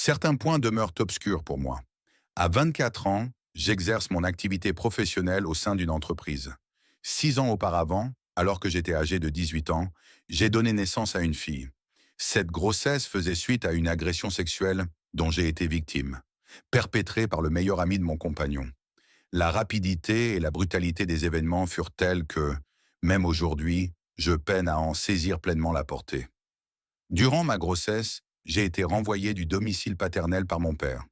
Certains points demeurent obscurs pour moi. À 24 ans, j'exerce mon activité professionnelle au sein d'une entreprise. 6 ans auparavant, alors que j'étais âgé de 18 ans, j'ai donné naissance à une fille. Cette grossesse faisait suite à une agression sexuelle dont j'ai été victime, perpétrée par le meilleur ami de mon compagnon. La rapidité et la brutalité des événements furent telles que, même aujourd'hui, je peine à en saisir pleinement la portée. Durant ma grossesse, j'ai été renvoyé du domicile paternel par mon père.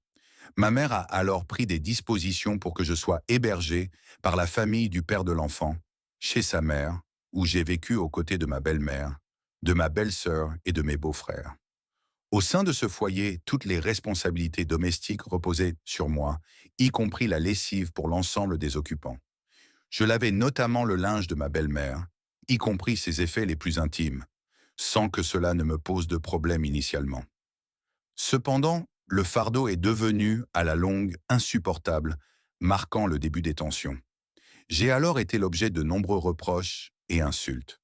Ma mère a alors pris des dispositions pour que je sois hébergé par la famille du père de l'enfant, chez sa mère, où j'ai vécu aux côtés de ma belle-mère, de ma belle-sœur et de mes beaux-frères. Au sein de ce foyer, toutes les responsabilités domestiques reposaient sur moi, y compris la lessive pour l'ensemble des occupants. Je lavais notamment le linge de ma belle-mère, y compris ses effets les plus intimes, sans que cela ne me pose de problème initialement. Cependant, le fardeau est devenu, à la longue, insupportable, marquant le début des tensions. J'ai alors été l'objet de nombreux reproches et insultes.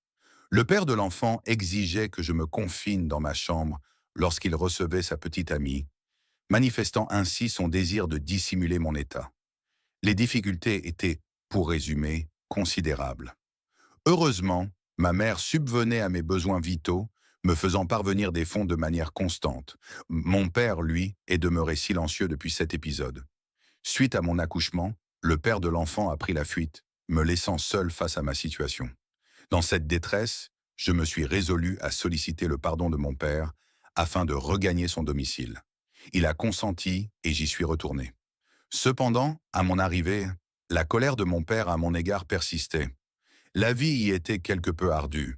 Le père de l'enfant exigeait que je me confine dans ma chambre lorsqu'il recevait sa petite amie, manifestant ainsi son désir de dissimuler mon état. Les difficultés étaient, pour résumer, considérables. Heureusement, ma mère subvenait à mes besoins vitaux, me faisant parvenir des fonds de manière constante. Mon père, lui, est demeuré silencieux depuis cet épisode. Suite à mon accouchement, le père de l'enfant a pris la fuite, me laissant seul face à ma situation. Dans cette détresse, je me suis résolu à solliciter le pardon de mon père afin de regagner son domicile. Il a consenti et j'y suis retourné. Cependant, à mon arrivée, la colère de mon père à mon égard persistait. La vie y était quelque peu ardue.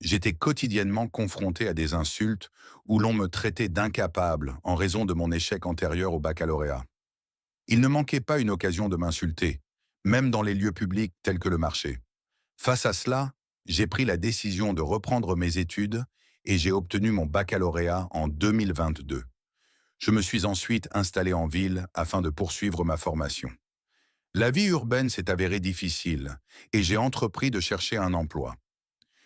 J'étais quotidiennement confronté à des insultes où l'on me traitait d'incapable en raison de mon échec antérieur au baccalauréat. Il ne manquait pas une occasion de m'insulter, même dans les lieux publics tels que le marché. Face à cela, j'ai pris la décision de reprendre mes études et j'ai obtenu mon baccalauréat en 2022. Je me suis ensuite installé en ville afin de poursuivre ma formation. La vie urbaine s'est avérée difficile et j'ai entrepris de chercher un emploi.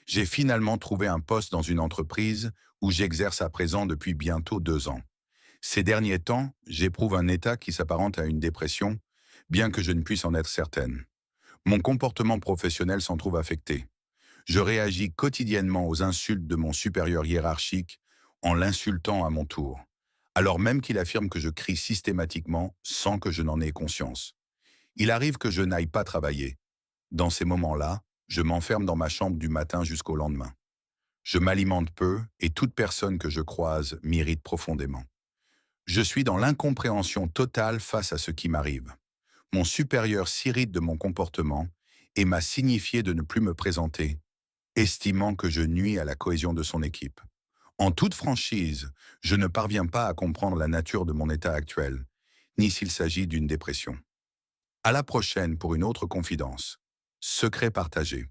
J'ai finalement trouvé un poste dans une entreprise où j'exerce à présent depuis bientôt 2 ans. Ces derniers temps, j'éprouve un état qui s'apparente à une dépression, bien que je ne puisse en être certaine. Mon comportement professionnel s'en trouve affecté. Je réagis quotidiennement aux insultes de mon supérieur hiérarchique en l'insultant à mon tour, alors même qu'il affirme que je crie systématiquement sans que je n'en aie conscience. Il arrive que je n'aille pas travailler. Dans ces moments-là, je m'enferme dans ma chambre du matin jusqu'au lendemain. Je m'alimente peu et toute personne que je croise m'irrite profondément. Je suis dans l'incompréhension totale face à ce qui m'arrive. Mon supérieur s'irrite de mon comportement et m'a signifié de ne plus me présenter, estimant que je nuis à la cohésion de son équipe. En toute franchise, je ne parviens pas à comprendre la nature de mon état actuel, ni s'il s'agit d'une dépression. À la prochaine pour une autre confidence. Secret partagé.